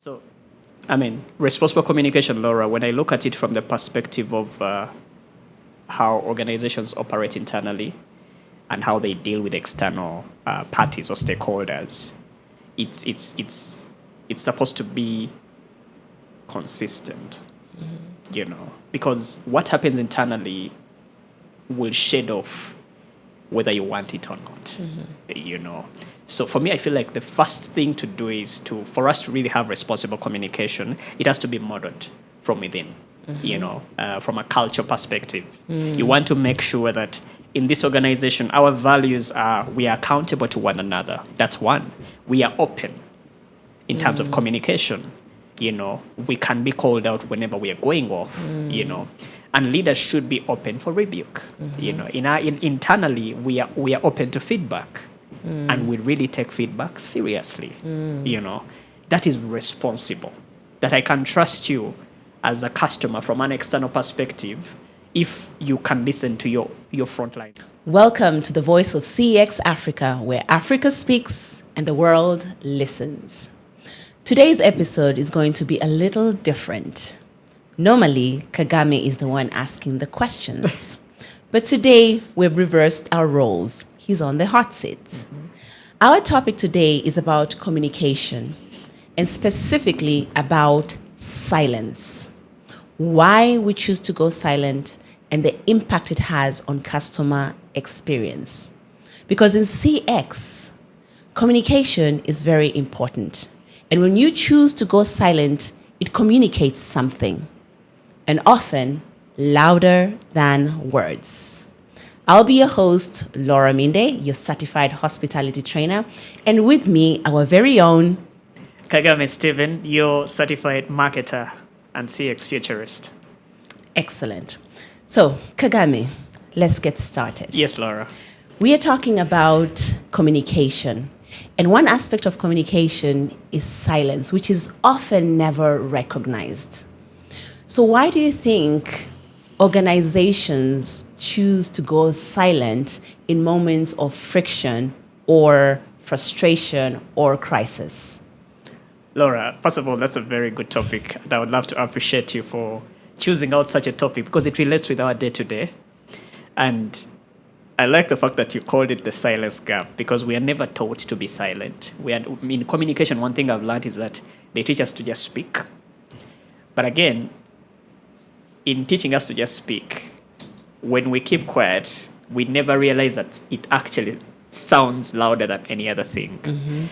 So, responsible communication, Laura, when I look at it from the perspective of how organizations operate internally and how they deal with external parties or stakeholders, it's supposed to be consistent, because what happens internally will shed off whether you want it or not, So for me, I feel like the first thing to do is for us to really have responsible communication, it has to be modeled from within, from a culture perspective. You want to make sure that in this organization, our values are we are accountable to one another. That's one. We are open in terms of communication. We can be called out whenever we are going off, and leaders should be open for rebuke. Internally, we are open to feedback. And we really take feedback seriously. That is responsible. That I can trust you as a customer from an external perspective if you can listen to your frontline. Welcome to the voice of CX Africa, where Africa speaks and the world listens. Today's episode is going to be a little different. Normally, Kagame is the one asking the questions. But today, we've reversed our roles. He's on the hot seat. Our topic today is about communication, and specifically about silence. Why we choose to go silent and the impact it has on customer experience. Because in CX, communication is very important. And when you choose to go silent, it communicates something, and often louder than words. I'll be your host, Laura Minde, your certified hospitality trainer, and with me, our very own Kagame Steven, your certified marketer and CX futurist. Excellent. So, Kagame, let's get started. Yes, Laura. We are talking about communication. And one aspect of communication is silence, which is often never recognized. So why do you think organizations choose to go silent in moments of friction or frustration or crisis? Laura, first of all, that's a very good topic. And I would love to appreciate you for choosing out such a topic because it relates with our day-to-day. And I like the fact that you called it the silence gap because we are never taught to be silent. In communication, one thing I've learned is that they teach us to just speak. But again, in teaching us to just speak, when we keep quiet, we never realize that it actually sounds louder than any other thing.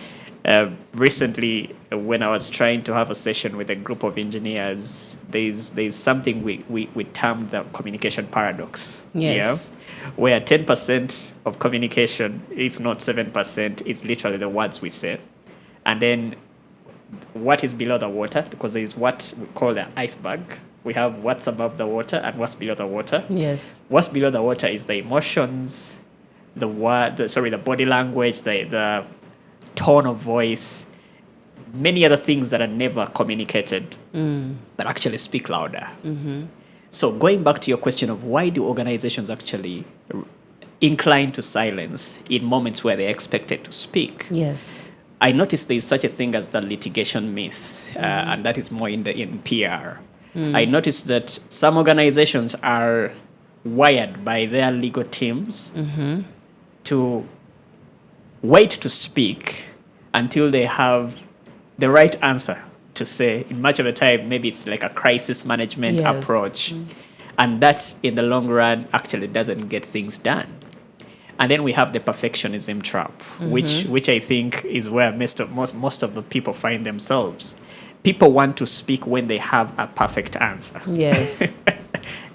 Recently, when I was trying to have a session with a group of engineers, there's something we termed the communication paradox. Yes. Yeah? Where 10% of communication, if not 7%, is literally the words we say. And then what is below the water, because there is what we call the iceberg. We have what's above the water and what's below the water. Yes. What's below the water is the emotions, the body language, the tone of voice, many other things that are never communicated but actually speak louder. So going back to your question of why do organizations actually incline to silence in moments where they're expected to speak? Yes. I noticed there is such a thing as the litigation myth, and that is more in PR. I noticed that some organizations are wired by their legal teams to wait to speak until they have the right answer to say. In much of the time, maybe it's like a crisis management approach. And that, in the long run, actually doesn't get things done. And then we have the perfectionism trap, which I think is where most of the people find themselves. People want to speak when they have a perfect answer. Yes.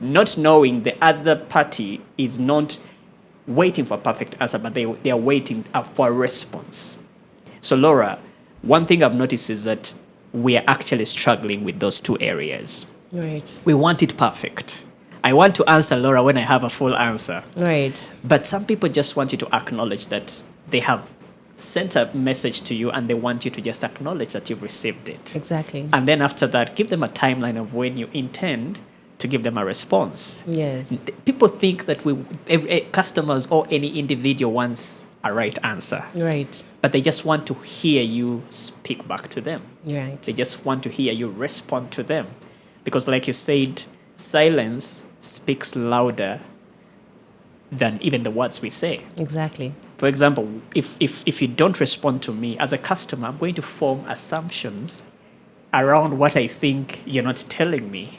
Not knowing the other party is not waiting for a perfect answer, but they are waiting for a response. So, Laura, one thing I've noticed is that we are actually struggling with those two areas. Right. We want it perfect. I want to answer, Laura, when I have a full answer. Right. But some people just want you to acknowledge that they have sent a message to you and they want you to just acknowledge that you've received it. Exactly. And then after that, give them a timeline of when you intend to give them a response. Yes. People think that customers or any individual wants a right answer. Right. But they just want to hear you speak back to them. Right. They just want to hear you respond to them. Because like you said, silence speaks louder than even the words we say. Exactly. For example, if you don't respond to me as a customer, I'm going to form assumptions around what I think you're not telling me.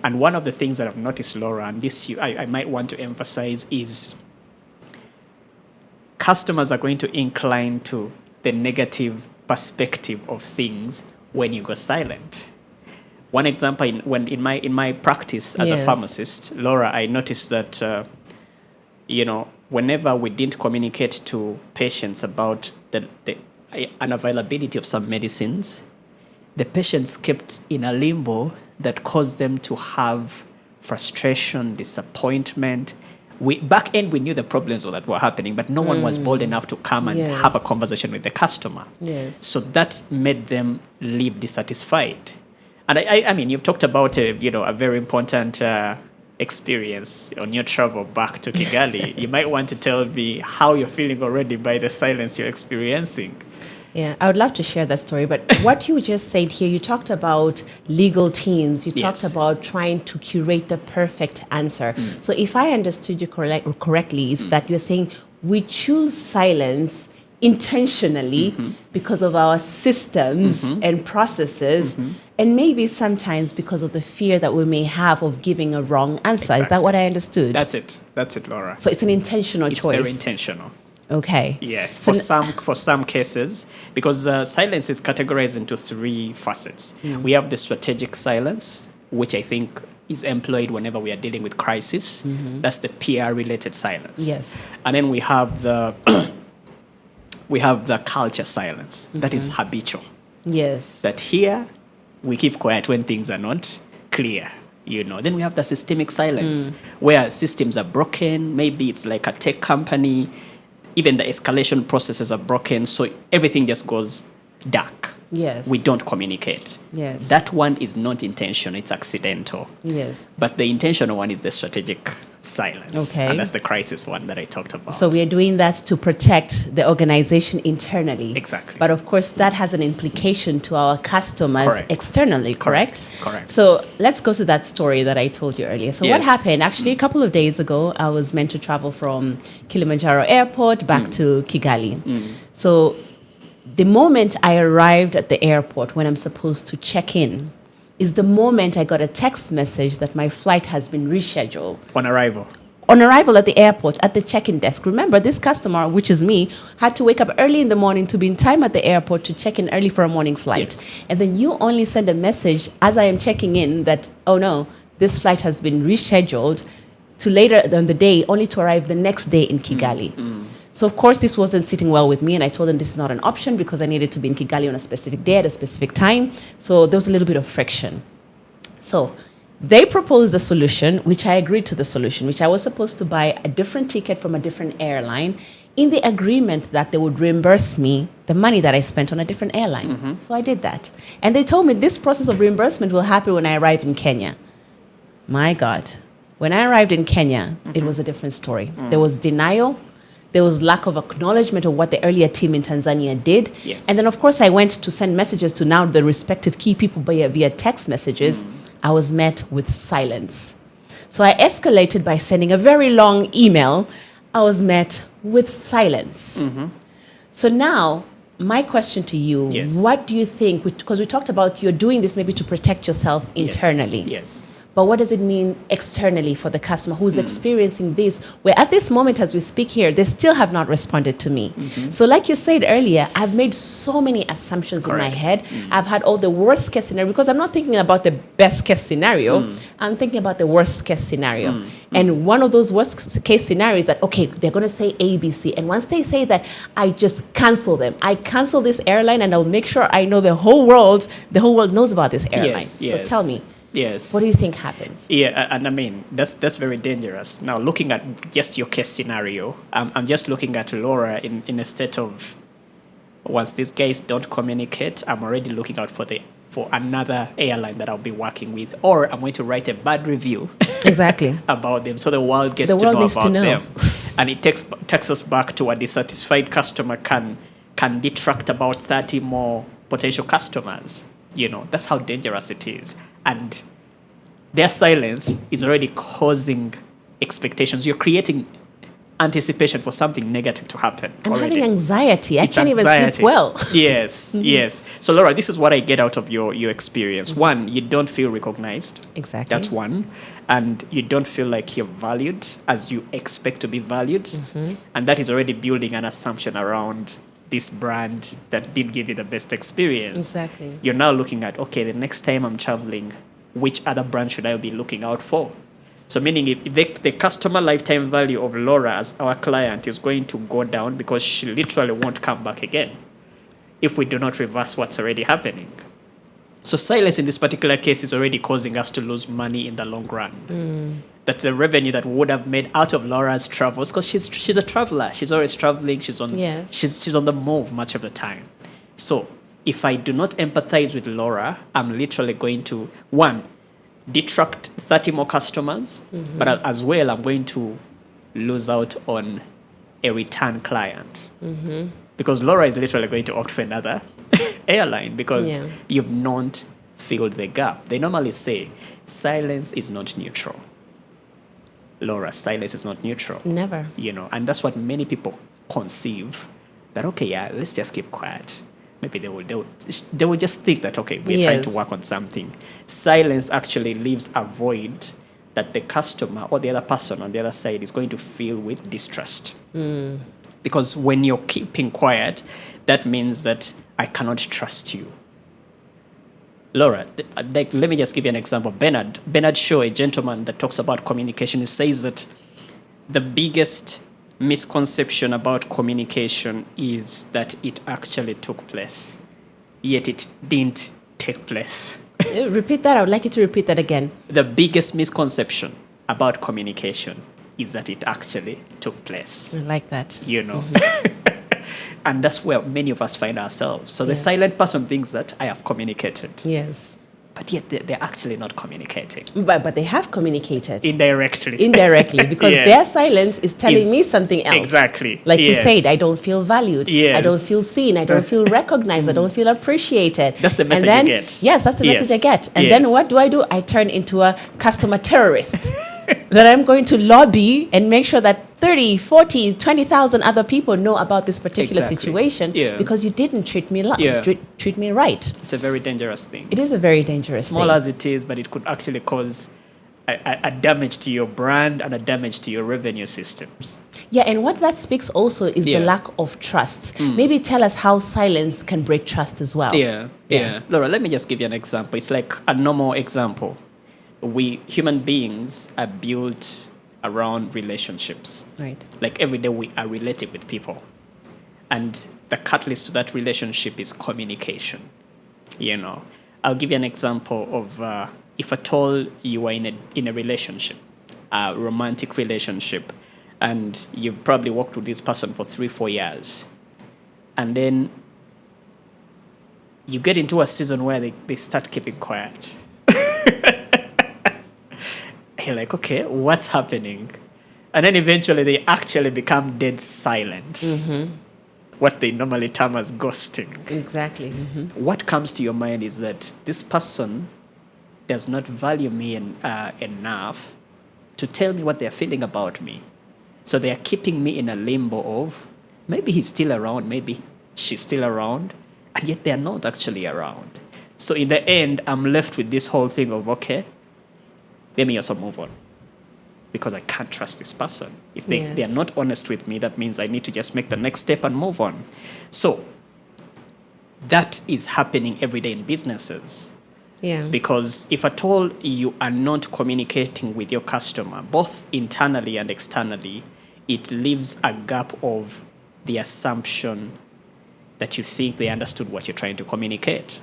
And one of the things that I've noticed, Laura, and this I might want to emphasize, is customers are going to incline to the negative perspective of things when you go silent. One example, in my practice as a pharmacist, Laura, I noticed that whenever we didn't communicate to patients about the unavailability of some medicines, the patients kept in a limbo that caused them to have frustration, disappointment. Back end, we knew the problems that were happening, but no one was bold enough to come and have a conversation with the customer. Yes. So that made them leave dissatisfied. And I mean, you've talked about a very important experience on your travel back to Kigali. You might want to tell me how you're feeling already by the silence you're experiencing. Yeah, I would love to share that story. But what you just said here, you talked about legal teams. You talked about trying to curate the perfect answer. So if I understood you correctly, is that you're saying we choose silence intentionally because of our systems and processes, and maybe sometimes because of the fear that we may have of giving a wrong answer. Exactly. Is that what I understood? That's it, Laura. So it's an intentional choice. It's very intentional. Okay. Yes, for some cases, because silence is categorized into three facets. We have the strategic silence, which I think is employed whenever we are dealing with crisis. That's the PR-related silence. Yes. And then we have the culture silence. That is habitual. Yes. That here we keep quiet when things are not clear. Then we have the systemic silence, where systems are broken. Maybe it's like a tech company. Even the escalation processes are broken, so everything just goes dark. Yes. We don't communicate. Yes. That one is not intentional, it's accidental. Yes. But the intentional one is the strategic silence. Okay. And that's the crisis one that I talked about. So we are doing that to protect the organization internally. Exactly. But of course, that has an implication to our customers externally, correct? Correct. So let's go to that story that I told you earlier. So what happened? Actually, a couple of days ago, I was meant to travel from Kilimanjaro Airport back to Kigali. So the moment I arrived at the airport when I'm supposed to check in is the moment I got a text message that my flight has been rescheduled. On arrival. On arrival at the airport, at the check-in desk. Remember, this customer, which is me, had to wake up early in the morning to be in time at the airport to check in early for a morning flight. Yes. And then you only send a message as I am checking in that, oh no, this flight has been rescheduled to later on the day, only to arrive the next day in Kigali. So, of course, this wasn't sitting well with me, and I told them this is not an option because I needed to be in Kigali on a specific day at a specific time. So there was a little bit of friction. So they proposed a solution, which I agreed to the solution, which I was supposed to buy a different ticket from a different airline in the agreement that they would reimburse me the money that I spent on a different airline. So I did that. And they told me this process of reimbursement will happen when I arrive in Kenya. My God. When I arrived in Kenya, it was a different story. There was denial. There was lack of acknowledgement of what the earlier team in Tanzania did. Yes. And then, of course, I went to send messages to now the respective key people via text messages. I was met with silence. So I escalated by sending a very long email. I was met with silence. So now, my question to you, what do you think, because we talked about you're doing this maybe to protect yourself internally. Yes. But what does it mean externally for the customer who's experiencing this, where at this moment as we speak here, they still have not responded to me? So like you said earlier, I've made so many assumptions in my head. I've had all the worst case scenario because I'm not thinking about the best case scenario. I'm thinking about the worst case scenario. And one of those worst case scenarios that, okay, they're going to say A, B, C. And once they say that, I just cancel them. I cancel this airline and I'll make sure I know the whole world knows about this airline. So tell me. Yes. What do you think happens? Yeah, and I mean, that's very dangerous. Now, looking at just your case scenario, I'm just looking at Laura in a state of, once these guys don't communicate, I'm already looking out for another airline that I'll be working with, or I'm going to write a bad review exactly about them so the world gets to know about them. And it takes us back to a dissatisfied customer can detract about 30 more potential customers. That's how dangerous it is. And their silence is already causing expectations. You're creating anticipation for something negative to happen. I'm already. having anxiety. I It's can't anxiety. even sleep well. Yes, yes. So, Laura, this is what I get out of your experience. One, you don't feel recognized. Exactly. That's one. And you don't feel like you're valued as you expect to be valued. And that is already building an assumption around this brand that did give you the best experience. Exactly. You're now looking at, okay, the next time I'm traveling, which other brand should I be looking out for? So meaning if the customer lifetime value of Laura as our client is going to go down because she literally won't come back again if we do not reverse what's already happening. So silence in this particular case is already causing us to lose money in the long run. That's the revenue that we would have made out of Laura's travels because she's a traveler. She's always traveling. She's on the move much of the time. So if I do not empathize with Laura, I'm literally going to, one, detract 30 more customers, but as well, I'm going to lose out on a return client. Because Laura is literally going to opt for another airline because you've not filled the gap. They normally say silence is not neutral. Laura, silence is not neutral. Never. And that's what many people conceive that, okay, yeah, let's just keep quiet. Maybe they will just think that, okay, we're trying to work on something. Silence actually leaves a void that the customer or the other person on the other side is going to fill with distrust. Because when you're keeping quiet, that means that I cannot trust you. Laura, let me just give you an example. Bernard Shaw, a gentleman that talks about communication, he says that the biggest misconception about communication is that it actually took place, yet it didn't take place. Repeat that. I would like you to repeat that again. The biggest misconception about communication is that it actually took place. I like that. And that's where many of us find ourselves. So the silent person thinks that I have communicated. Yes. But yet they're actually not communicating. But they have communicated. Indirectly, because their silence is telling me something else. Exactly. Like you said, I don't feel valued. I don't feel seen. I don't feel recognized. I don't feel appreciated. That's the message you get. Yes, that's the message I get. And then what do? I turn into a customer terrorist. That I'm going to lobby and make sure that 30, 40, 20,000 other people know about this particular situation because you didn't treat me treat me right. It's a very dangerous thing. It is a very dangerous Small thing. as it is, but it could actually cause a damage to your brand and a damage to your revenue systems. Yeah, and what that speaks also is the lack of trust. Maybe tell us how silence can break trust as well. Yeah. Laura, let me just give you an example. It's like a normal example. We human beings are built around relationships. Right. Like every day we are relating with people. And the catalyst to that relationship is communication. I'll give you an example of if at all you are in a relationship, a romantic relationship, and you've probably worked with this person for 3-4 years. And then you get into a season where they start keeping quiet. You're like, okay, what's happening? And then eventually they actually become dead silent. What they normally term as ghosting. Exactly. What comes to your mind is that this person does not value me enough to tell me what they're feeling about me. So they are keeping me in a limbo of maybe he's still around, maybe she's still around, and yet they're not actually around. So in the end, I'm left with this whole thing of, okay, let me also move on because I can't trust this person. If they are not honest with me, that means I need to just make the next step and move on. So that is happening every day in businesses. Yeah. Because if at all you are not communicating with your customer, both internally and externally, it leaves a gap of the assumption that you think they understood what you're trying to communicate.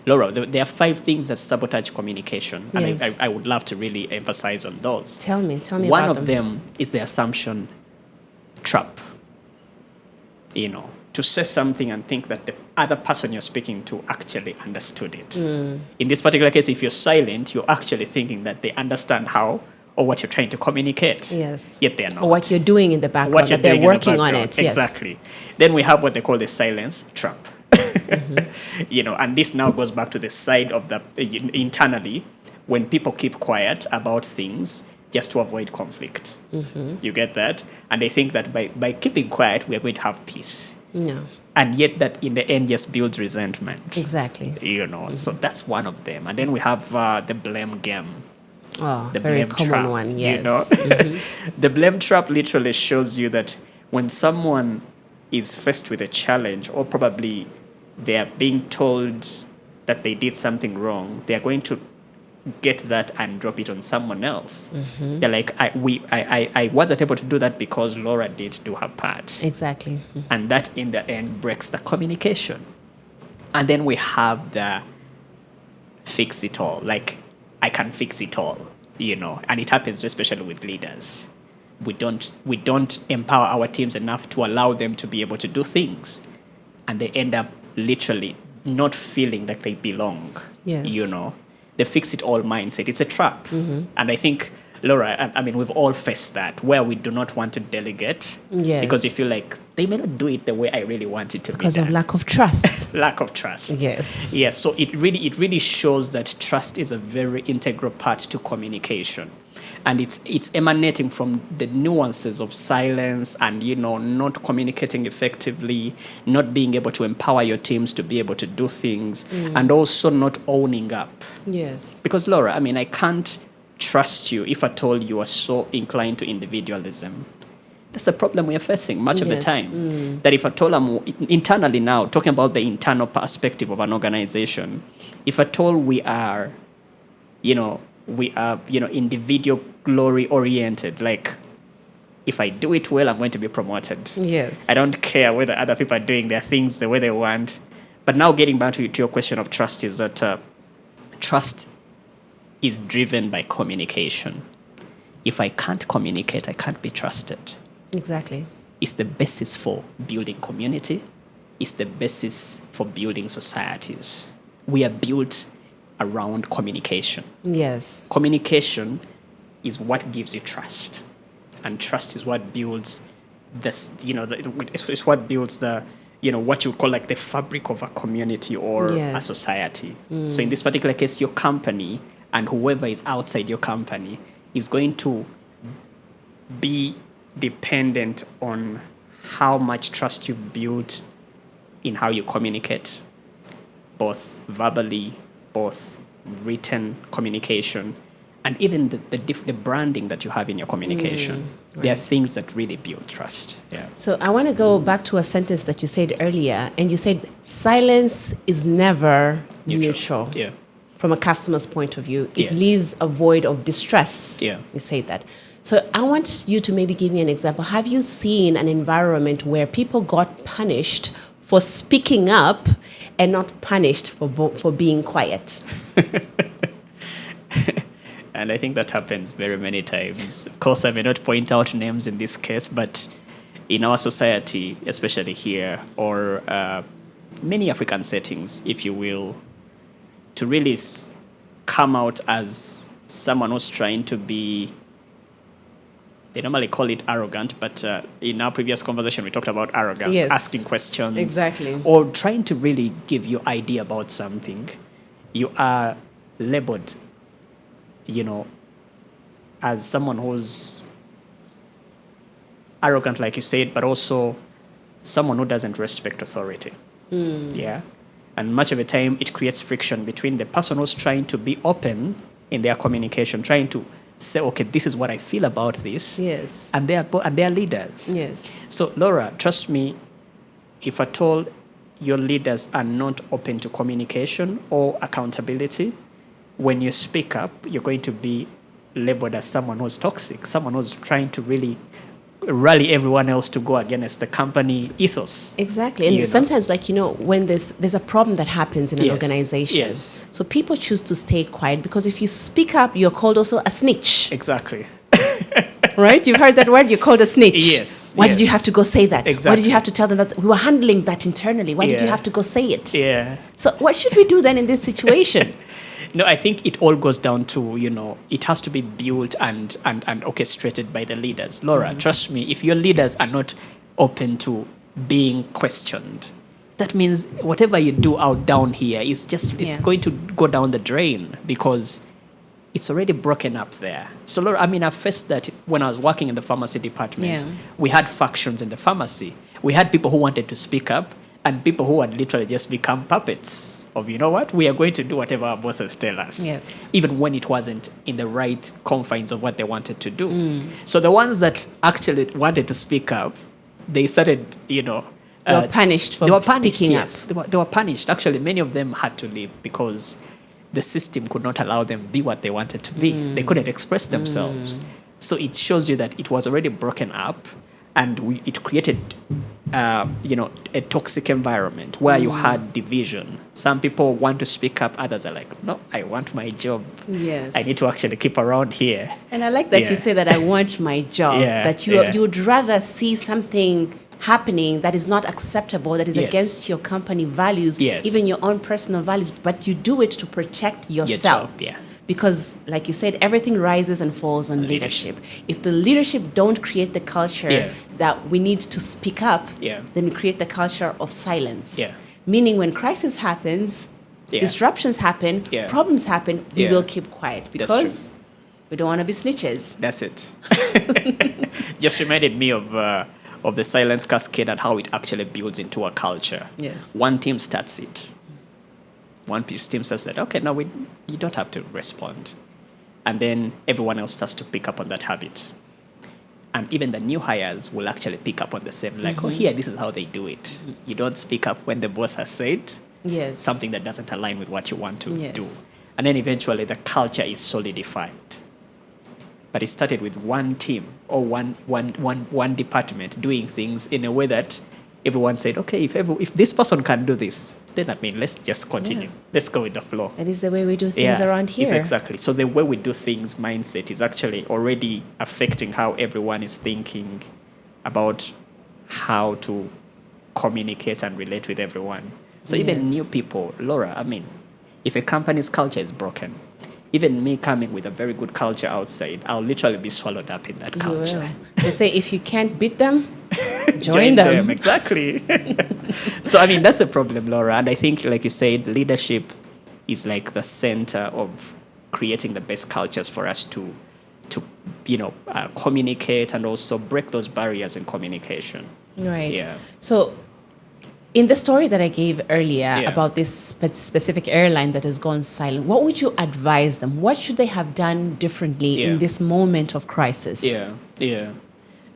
Laura, there are 5 things that sabotage communication, and I would love to really emphasize on those. Tell me One about of them is the assumption trap. To say something and think that the other person you're speaking to actually understood it. In this particular case, if you're silent, you're actually thinking that they understand how or what you're trying to communicate. Yes. Yet they're not. Or what you're doing in the background, What you're that they're doing in the working on background. it. Yes. Exactly. Then we have what they call the silence trap. And this now goes back to the side of the internally, when people keep quiet about things just to avoid conflict. You get that? And they think that by keeping quiet, we're going to have peace. No. And yet that in the end just builds resentment. Exactly. So that's one of them. And then we have the blame game. Oh, The very blame common trap, one. Yes. The blame trap literally shows you that when someone is faced with a challenge, or probably they are being told that they did something wrong, they are going to get that and drop it on someone else. They're like, I wasn't able to do that because Laura did do her part. Exactly. And that in the end breaks the communication. And then we have the fix it all, like I can fix it all, and it happens especially with leaders. We don't empower our teams enough to allow them to be able to do things, and they end up literally not feeling like they belong. Yes. The fix it all mindset, it's a trap. And I think, Laura, I mean, we've all faced that, where we do not want to delegate. Yes. Because you feel like they may not do it the way I really want it to be done. Because of lack of trust. Lack of trust. Yes. Yeah, so it really shows that trust is a very integral part to communication. And it's emanating from the nuances of silence and, not communicating effectively, not being able to empower your teams to be able to do things, and also not owning up. Yes. Because, Laura, I mean, I can't trust you if at all you are so inclined to individualism. That's a problem we are facing much of the time. That if at all I'm internally now, talking about the internal perspective of an organization, if at all we are, individual glory oriented, like if I do it well, I'm going to be promoted. Yes. I don't care whether other people are doing their things the way they want. But now getting back to your question of trust is that trust is driven by communication. If I can't communicate, I can't be trusted. Exactly. It's the basis for building community. It's the basis for building societies. We are built around communication. Yes. Communication is what gives you trust. And trust is what builds this, it's what builds the, what you call like the fabric of a community or a society. So in this particular case, your company and whoever is outside your company is going to be dependent on how much trust you build in how you communicate, both verbally, both written communication, and even the branding that you have in your communication. Right. There are things that really build trust. Yeah. So I want to go back to a sentence that you said earlier, and you said silence is never neutral. Yeah. From a customer's point of view, it leaves a void of distress. Yeah. You say that. So I want you to maybe give me an example. Have you seen an environment where people got punished for speaking up and not punished for being quiet? And I think that happens very many times. Of course, I may not point out names in this case, but in our society, especially here, or many African settings, if you will, to really come out as someone who's trying to be, they normally call it arrogant, but in our previous conversation, we talked about arrogance, asking questions. Exactly. Or trying to really give your idea about something. You are labeled, as someone who's arrogant, like you said, but also someone who doesn't respect authority. Yeah. And much of the time, it creates friction between the person who's trying to be open in their communication, trying to say, okay, this is what I feel about this. Yes. And they are leaders. Yes. So, Laura, trust me, if at all your leaders are not open to communication or accountability, when you speak up, you're going to be labeled as someone who's toxic, someone who's trying to really rally everyone else to go against the company ethos. Exactly. And sometimes, when there's a problem that happens in an organization, so people choose to stay quiet because if you speak up, you're called also a snitch. Exactly. Right? You've heard that word? You're called a snitch. Yes. Why did you have to go say that? Exactly. Why did you have to tell them that we were handling that internally? Why did you have to go say it? Yeah. So what should we do then in this situation? No, I think it all goes down to, it has to be built and orchestrated by the leaders. Laura, trust me, if your leaders are not open to being questioned, that means whatever you do out down here is just, it's going to go down the drain because it's already broken up there. So, Laura, I faced that when I was working in the pharmacy department. Yeah. We had factions in the pharmacy. We had people who wanted to speak up and people who had literally just become puppets of, you know what, we are going to do whatever our bosses tell us. Yes. Even when it wasn't in the right confines of what they wanted to do. So the ones that actually wanted to speak up, they started, they were punished for speaking up. Yes, they were punished. Actually, many of them had to leave because the system could not allow them to be what they wanted to be. They couldn't express themselves. So it shows you that it was already broken up, and it created, a toxic environment where you had division. Some people want to speak up, others are like, no, I want my job. Yes. I need to actually keep around here. And I like that you say that I want my job, that you would rather see something happening that is not acceptable, that is against your company values, even your own personal values, but you do it to protect yourself. Your job, Because, like you said, everything rises and falls on leadership. If the leadership don't create the culture that we need to speak up, then we create the culture of silence. Meaning when crisis happens, disruptions happen, problems happen, we will keep quiet because we don't want to be snitches. That's it. Just reminded me of the silence cascade and how it actually builds into a culture. Yes. One team starts it. One team says that, okay, no, you don't have to respond. And then everyone else starts to pick up on that habit. And even the new hires will actually pick up on the same, like, oh, here, this is how they do it. You don't speak up when the boss has said something that doesn't align with what you want to do. And then eventually the culture is solidified. But it started with one team or one department doing things in a way that everyone said, okay, if this person can do this, then let's just continue. Let's go with the flow. That is the way we do things around here. Exactly. So the way we do things mindset is actually already affecting how everyone is thinking about how to communicate and relate with everyone. So even new people, Laura, if a company's culture is broken, even me coming with a very good culture outside, I'll literally be swallowed up in that culture. They say if you can't beat them, join them. Exactly. So, that's the problem, Laura. And I think, like you said, leadership is like the center of creating the best cultures for us to communicate and also break those barriers in communication. Right. Yeah. So, in the story that I gave earlier about this specific airline that has gone silent, what would you advise them? What should they have done differently in this moment of crisis?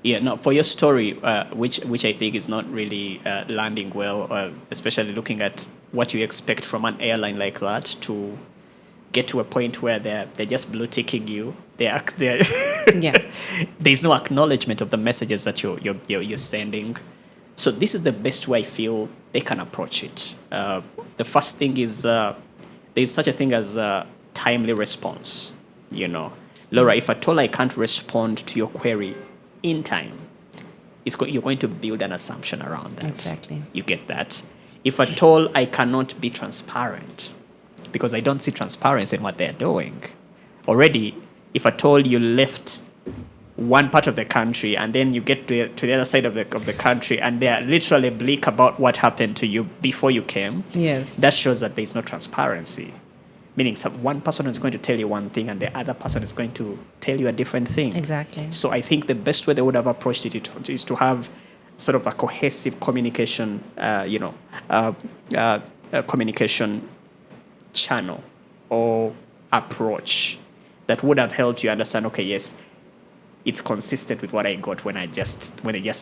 No, for your story, which I think is not really landing well, especially looking at what you expect from an airline like that to get to a point where they're just blue ticking you. There's no acknowledgement of the messages that you're sending. So this is the best way I feel they can approach it. The first thing is there's such a thing as timely response. Laura, if at all I can't respond to your query in time, you're going to build an assumption around that. Exactly. You get that? If at all I cannot be transparent, because I don't see transparency in what they're doing. Already, if at all you left one part of the country and then you get to the other side of the country and they're literally bleak about what happened to you before you came, that shows that there's no transparency. Meaning one person is going to tell you one thing and the other person is going to tell you a different thing. Exactly. So I think the best way they would have approached it is to have sort of a cohesive communication, communication channel or approach that would have helped you understand, okay, yes, it's consistent with what I got when they just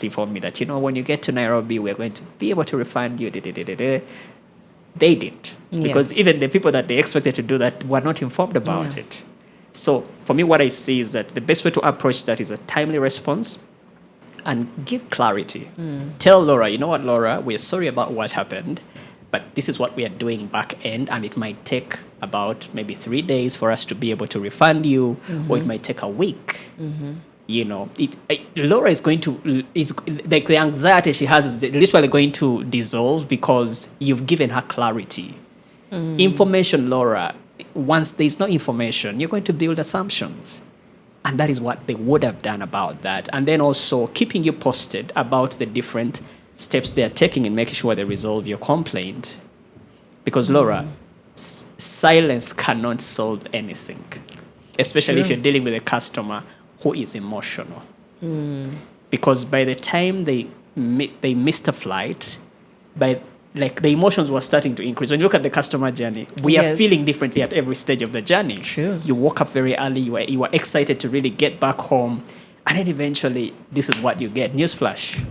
informed me that, when you get to Nairobi, we're going to be able to refund you. They didn't. Because even the people that they expected to do that were not informed about it. So for me, what I see is that the best way to approach that is a timely response and give clarity. Tell Laura, you know what, Laura, we're sorry about what happened, but this is what we are doing back end, and it might take about maybe 3 days for us to be able to refund you, or it might take a week. Laura is going to, like the anxiety she has is literally going to dissolve because you've given her clarity. Information, Laura, once there's no information, you're going to build assumptions. And that is what they would have done about that. And then also keeping you posted about the different steps they're taking in making sure they resolve your complaint. Because, Laura, silence cannot solve anything, especially if you're dealing with a customer who is emotional. Because by the time they missed a flight, the emotions were starting to increase. When you look at the customer journey, we are feeling differently at every stage of the journey. True. You woke up very early, you were excited to really get back home, and then eventually this is what you get. Newsflash.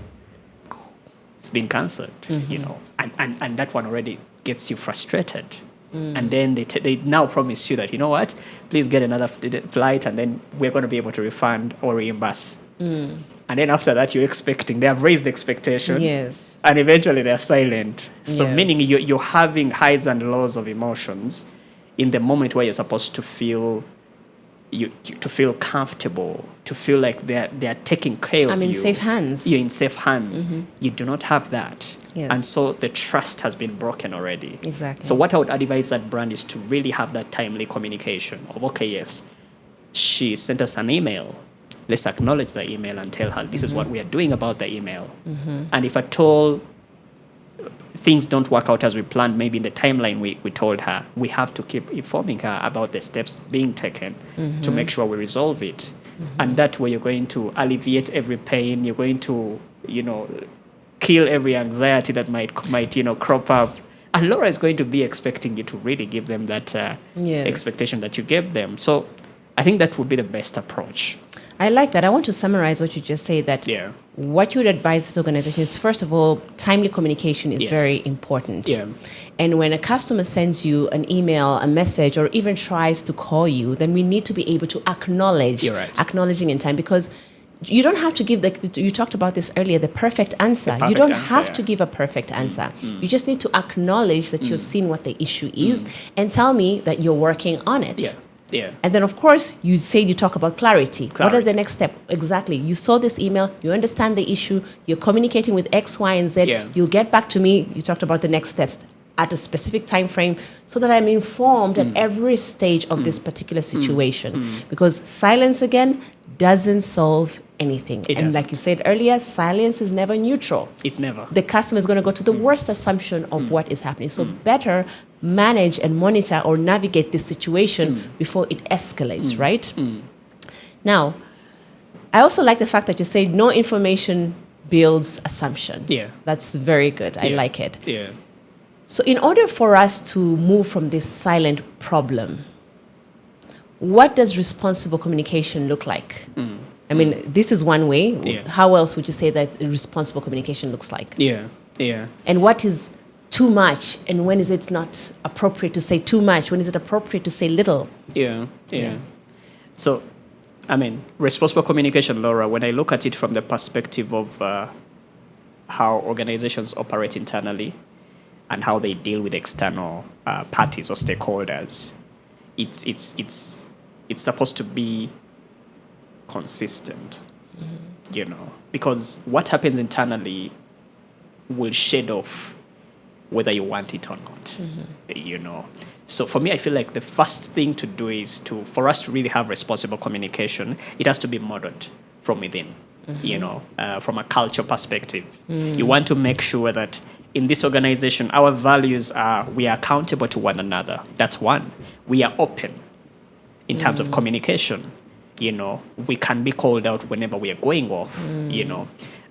It's been cancelled, and that one already gets you frustrated. And then they now promise you that, you know what, please get another flight, and then we're going to be able to refund or reimburse. And then after that, they have raised the expectation. Yes. And eventually they're silent. So meaning you're having highs and lows of emotions in the moment where you're supposed to feel to feel comfortable, to feel like they're taking care of you. I'm in safe hands. You're in safe hands. You do not have that. Yes. And so the trust has been broken already. Exactly. So what I would advise that brand is to really have that timely communication of, okay, yes, she sent us an email. Let's acknowledge the email and tell her this is what we are doing about the email. And if at all things don't work out as we planned, maybe in the timeline we told her, we have to keep informing her about the steps being taken to make sure we resolve it. And that way you're going to alleviate every pain. You're going to, kill every anxiety that might crop up. And Laura is going to be expecting you to really give them that expectation that you gave them. So I think that would be the best approach. I like that. I want to summarize what you just said, that what you would advise this organization is, first of all, timely communication is very important. Yeah. And when a customer sends you an email, a message, or even tries to call you, then we need to be able to acknowledge, acknowledging in time, because you don't have to give, you talked about this earlier, the perfect answer. You don't have to give a perfect answer. You just need to acknowledge that you've seen what the issue is and tell me that you're working on it. Yeah. And then, of course, you talk about clarity. What are the next steps? Exactly. You saw this email, you understand the issue, you're communicating with X, Y, and Z. You'll get back to me. You talked about the next steps at a specific time frame so that I'm informed at every stage of this particular situation. Because silence, again, doesn't solve anything. Like you said earlier, silence is never neutral. It's never. The customer is going to go to the worst assumption of what is happening. So better manage and monitor or navigate this situation before it escalates, right? Now, I also like the fact that you say no information builds assumption. Yeah. That's very good. I like it. Yeah. So in order for us to move from this silent problem, what does responsible communication look like? I mean, this is one way. How else would you say that responsible communication looks like? Yeah. And what is too much, and when is it not appropriate to say too much? When is it appropriate to say little? Yeah. So, I mean, responsible communication, Laura, when I look at it from the perspective of how organizations operate internally and how they deal with external parties or stakeholders, it's supposed to be consistent, because what happens internally will shed off whether you want it or not, So for me, I feel like the first thing to do is for us to really have responsible communication, it has to be modeled from within, from a culture perspective. You want to make sure that in this organization, our values are, we are accountable to one another. That's one. We are open in terms of communication. We can be called out whenever we are going off,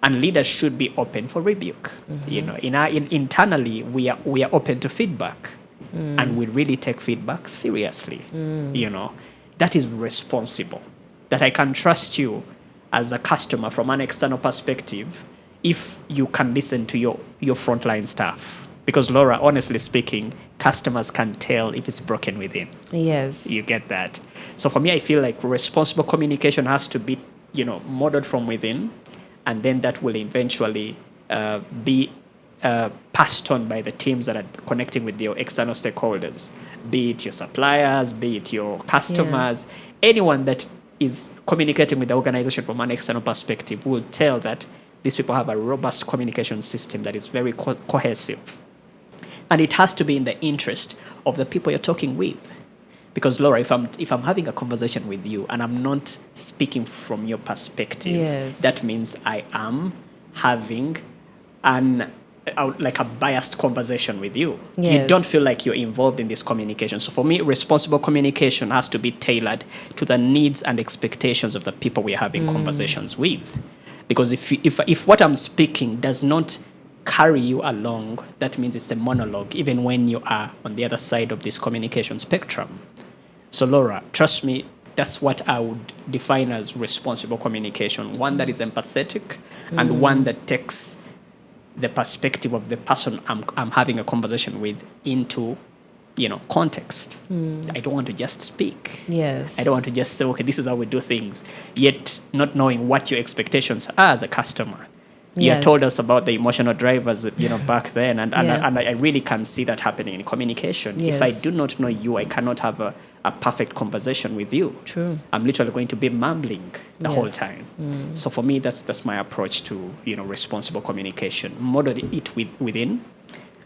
and leaders should be open for rebuke. Internally, we are open to feedback, and we really take feedback seriously. That is responsible. That I can trust you as a customer from an external perspective if you can listen to your frontline staff. Because, Laura, honestly speaking, customers can tell if it's broken within. Yes. You get that. So for me, I feel like responsible communication has to be, modeled from within, and then that will eventually be passed on by the teams that are connecting with your external stakeholders, be it your suppliers, be it your customers, anyone that is communicating with the organization from an external perspective will tell that these people have a robust communication system that is very cohesive. And it has to be in the interest of the people you're talking with. Because Laura, if I'm having a conversation with you and I'm not speaking from your perspective, Yes. that means I am having like a biased conversation with you. You Yes. don't feel like you're involved in this communication. So for me, responsible communication has to be tailored to the needs and expectations of the people we're having conversations with. Because if what I'm speaking does not carry you along, that means it's a monologue, even when you are on the other side of this communication spectrum. So Laura, trust me, that's what I would define as responsible communication. One that is empathetic and one that takes the perspective of the person I'm having a conversation with into, context. I don't want to just speak. Yes. I don't want to just say, okay, this is how we do things, yet not knowing what your expectations are as a customer. You Yes. told us about the emotional drivers, back then, and Yeah. I really can see that happening in communication. If I Yes. do not know you, I cannot have a perfect conversation with you. True. I'm literally going to be mumbling the whole Yes. time. So for me, that's my approach to responsible communication. Model it within,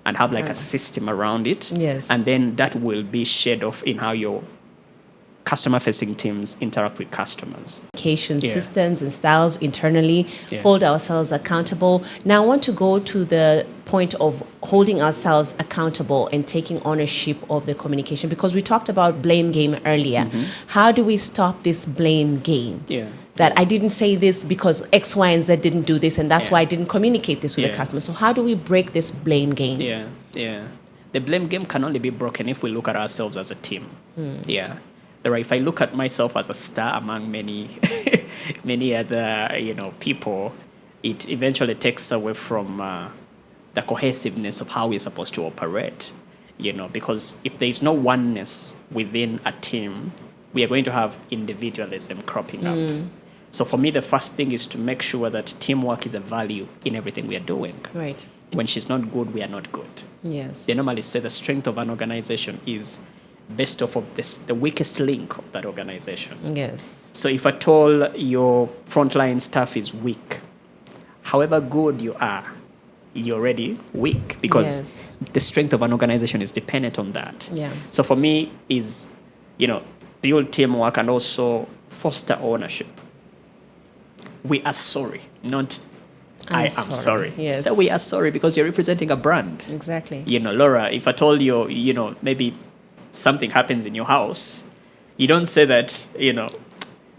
and have like a system around it. Yes. And then that will be shared off in how your customer-facing teams interact with customers. Communication Yeah. systems and styles internally, Yeah. hold ourselves accountable. Now I want to go to the point of holding ourselves accountable and taking ownership of the communication, because we talked about blame game earlier. How do we stop this blame game? Yeah. That I didn't say this because X, Y, and Z didn't do this, and that's Yeah. why I didn't communicate this with the Yeah. customer. So how do we break this blame game? Yeah, yeah. The blame game can only be broken if we look at ourselves as a team. Yeah. If I look at myself as a star among many, many other, people, it eventually takes away from the cohesiveness of how we're supposed to operate. Because if there is no oneness within a team, we are going to have individualism cropping up. So for me, the first thing is to make sure that teamwork is a value in everything we are doing. Right. When she's not good, we are not good. Yes. They normally say the strength of an organization is based off of the weakest link of that organization. Yes. So if at all your frontline staff is weak, however good you are, you're already weak, because Yes. the strength of an organization is dependent on that. Yeah. So for me is, build teamwork and also foster ownership. We are sorry, not I am sorry. Yes. So we are sorry because you're representing a brand. Exactly. Laura, if I told you, maybe something happens in your house, you don't say that,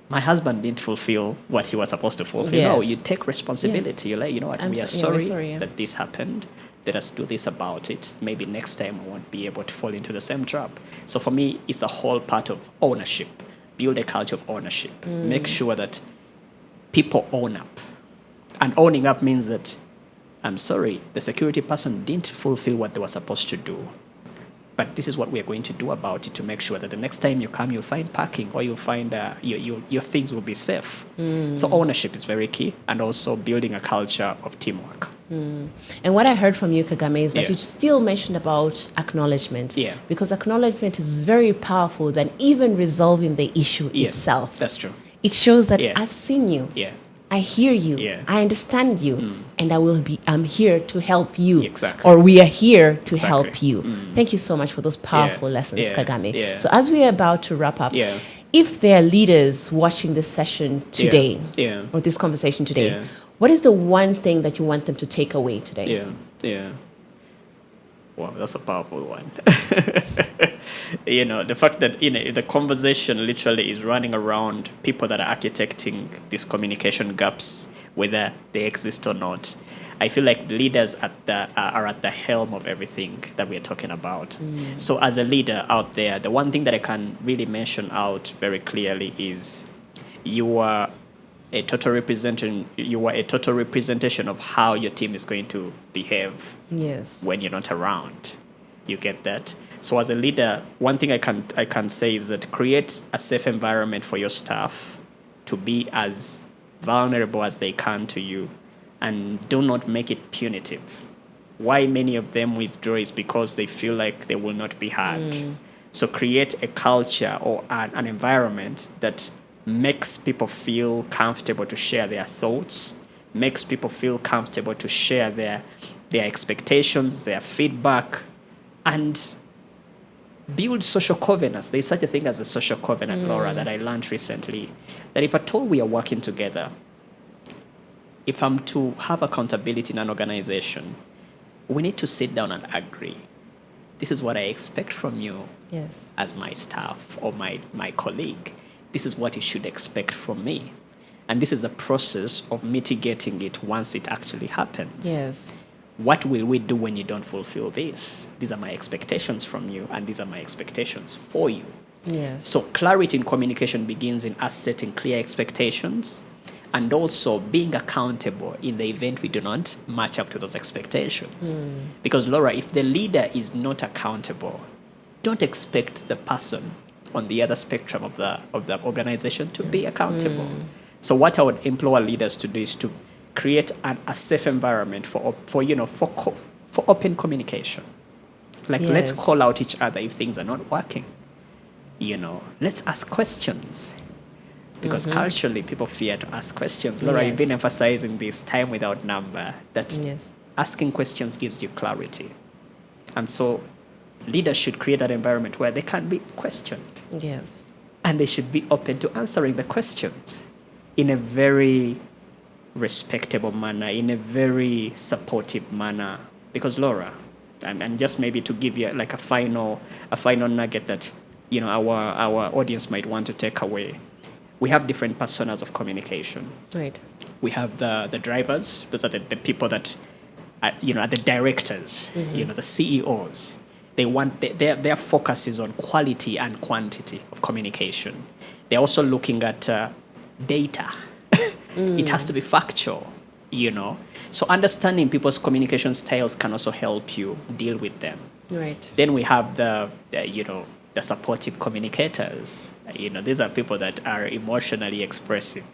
my husband didn't fulfill what he was supposed to fulfill. Yes. No, you take responsibility. You're like, you know what, we are we're sorry, sorry, yeah. that this happened. Let us do this about it. Maybe next time I won't be able to fall into the same trap. So for me, it's a whole part of ownership. Build a culture of ownership. Make sure that people own up. And owning up means that, I'm sorry, the security person didn't fulfill what they were supposed to do. But this is what we are going to do about it to make sure that the next time you come, you'll find parking, or you'll find your things will be safe. So ownership is very key, and also building a culture of teamwork. And what I heard from you, Kagame, is that Yeah. you still mentioned about acknowledgement. Yeah. Because acknowledgement is very powerful than even resolving the issue Yes, itself. that's true. It shows that Yeah. I've seen you. Yeah, I hear you. Yeah. I understand you. And I'm here to help you. Exactly. Or we are here to Exactly. help you. Thank you so much for those powerful lessons, Yeah. Kagame. Yeah. So as we are about to wrap up, Yeah. if there are leaders watching this session today, Yeah. or this conversation today, Yeah. what is the one thing that you want them to take away today? Yeah. Wow, that's a powerful one. The fact that the conversation literally is running around people that are architecting these communication gaps, whether they exist or not. I feel like leaders are at the helm of everything that we are talking about. So as a leader out there, the one thing that I can really mention out very clearly is you are a total representation of how your team is going to behave Yes. when you're not around. You get that? So as a leader, one thing I can say is that create a safe environment for your staff to be as vulnerable as they can to you, and do not make it punitive. Why many of them withdraw is because they feel like they will not be heard. So create a culture or an environment that makes people feel comfortable to share their thoughts, makes people feel comfortable to share their expectations, their feedback, and build social covenants. There's such a thing as a social covenant, Laura, that I learned recently. That if at all we are working together, if I'm to have accountability in an organization, we need to sit down and agree. This is what I expect from you as my staff or my colleague. This is what you should expect from me. And this is a process of mitigating it once it actually happens. Yes. What will we do when you don't fulfill this? These are my expectations from you, and these are my expectations for you. Yes. So clarity in communication begins in us setting clear expectations and also being accountable in the event we do not match up to those expectations. Because, Laura, if the leader is not accountable, don't expect the person on the other spectrum of the organization to be accountable. So what I would implore leaders to do is to create a safe environment for open communication. Let's call out each other if things are not working. Let's ask questions. Because culturally, people fear to ask questions. Laura, you've been emphasizing this time without number, that asking questions gives you clarity. And so leaders should create that environment where they can be questioned. Yes. And they should be open to answering the questions in a very respectable manner, in a very supportive manner. Because, Laura, and just maybe to give you like a final nugget that our audience might want to take away. We have different personas of communication. Right. We have the drivers. Those are the people that are the directors. The CEOs. They want their focus is on quality and quantity of communication. They're also looking at data. It has to be factual. So understanding people's communication styles can also help you deal with them. Right. Then we have the supportive communicators. These are people that are emotionally expressive.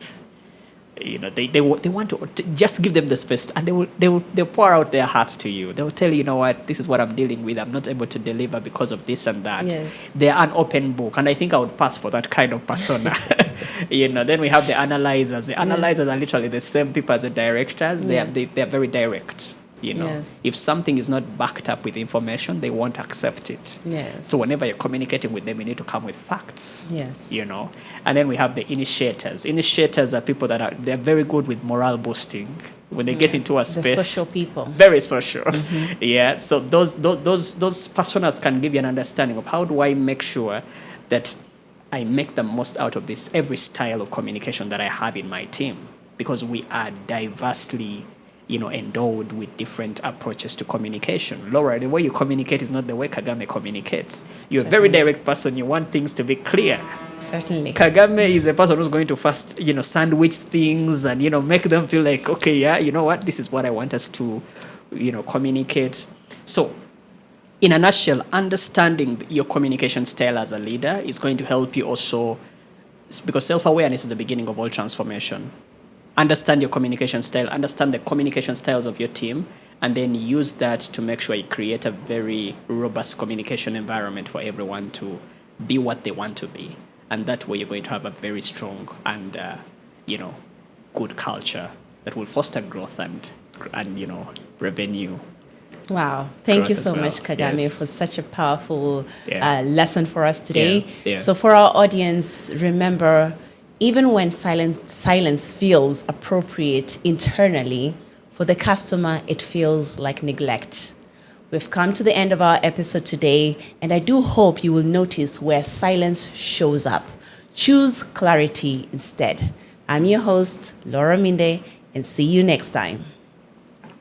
They want to just give them the space, and they'll pour out their heart to you. They'll tell you, what, this is what I'm dealing with. I'm not able to deliver because of this and that. Yes. They're an open book, and I think I would pass for that kind of persona. Then we have the analyzers. The analyzers are literally the same people as the directors. They're very direct. If something is not backed up with information, they won't accept it. Yes. So whenever you're communicating with them, you need to come with facts. Yes. And then we have the initiators. Initiators are people they're very good with morale boosting. When they get into a space, the social people, very social. So those personas can give you an understanding of how do I make sure that I make the most out of this every style of communication that I have in my team, because we are diversely endowed with different approaches to communication. Laura, the way you communicate is not the way Kagame communicates. You're a very direct person. You want things to be clear. Certainly. Kagame is a person who's going to first, sandwich things and, make them feel like, okay, yeah, you know what, this is what I want us to, communicate. So, in a nutshell, understanding your communication style as a leader is going to help you also, because self-awareness is the beginning of all transformation. Understand your communication style, understand the communication styles of your team, and then use that to make sure you create a very robust communication environment for everyone to be what they want to be. And that way you're going to have a very strong and, good culture that will foster growth and revenue. Wow. Thank you Growth so as well. much, Kagame, Yes. for such a powerful lesson for us today. Yeah. So for our audience, remember, even when silence feels appropriate internally, for the customer, it feels like neglect. We've come to the end of our episode today, and I do hope you will notice where silence shows up. Choose clarity instead. I'm your host, Laura Minde, and see you next time.